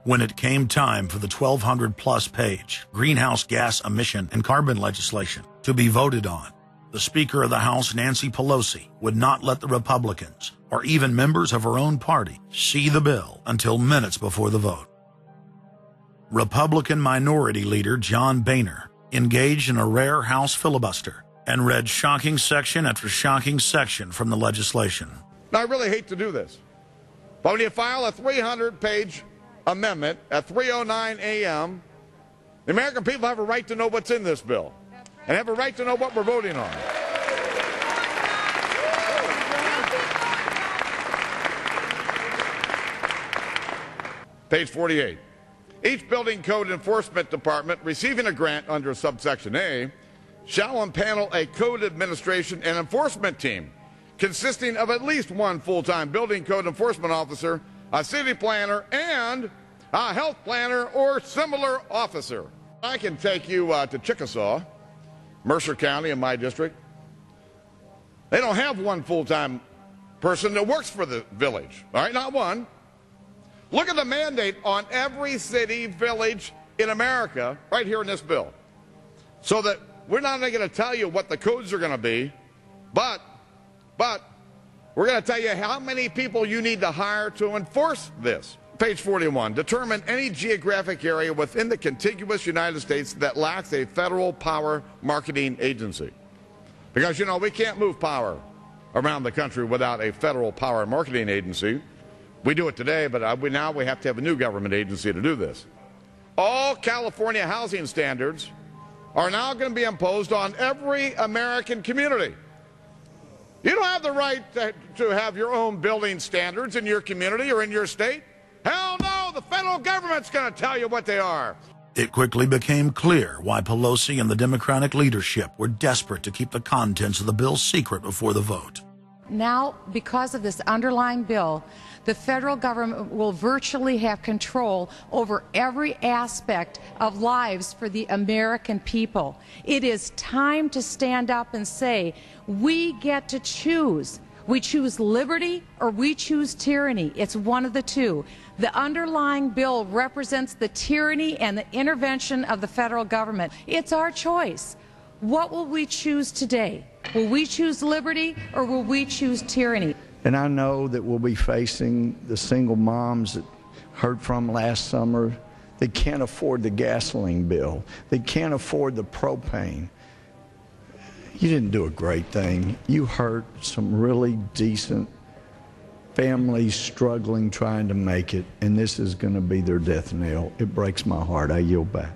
When it came time for the 1,200-plus page greenhouse gas emission and carbon legislation to be voted on, the Speaker of the House, Nancy Pelosi, would not let the Republicans, or even members of her own party, see the bill until minutes before the vote. Republican Minority Leader John Boehner engaged in a rare House filibuster and read shocking section after shocking section from the legislation. Now, I really hate to do this, but when you file a 300-page amendment at 3:09 a.m., the American people have a right to know what's in this bill and have a right to know what we're voting on. Page 48. Each building code enforcement department receiving a grant under subsection A shall impanel a code administration and enforcement team consisting of at least one full-time building code enforcement officer, a city planner, and a health planner or similar officer. I can take you to Chickasaw, Mercer County in my district. They don't have one full-time person that works for the village, all right, not one. Look at the mandate on every city, village in America right here in this bill. So that we're not only going to tell you what the codes are going to be, but we're going to tell you how many people you need to hire to enforce this. Page 41, determine any geographic area within the contiguous United States that lacks a federal power marketing agency. Because, you know, we can't move power around the country without a federal power marketing agency. We do it today, but now we have to have a new government agency to do this. All California housing standards are now going to be imposed on every American community. You don't have the right to have your own building standards in your community or in your state. Hell no, the federal government's going to tell you what they are. It quickly became clear why Pelosi and the Democratic leadership were desperate to keep the contents of the bill secret before the vote. Now, because of this underlying bill, the federal government will virtually have control over every aspect of lives for the American people. It is time to stand up and say, we get to choose. We choose liberty or we choose tyranny. It's one of the two. The underlying bill represents the tyranny and the intervention of the federal government. It's our choice. What will we choose today? Will we choose liberty or will we choose tyranny? And I know that we'll be facing the single moms that heard from last summer. They can't afford the gasoline bill. They can't afford the propane. You didn't do a great thing. You hurt some really decent families struggling, trying to make it, and this is going to be their death knell. It breaks my heart. I yield back.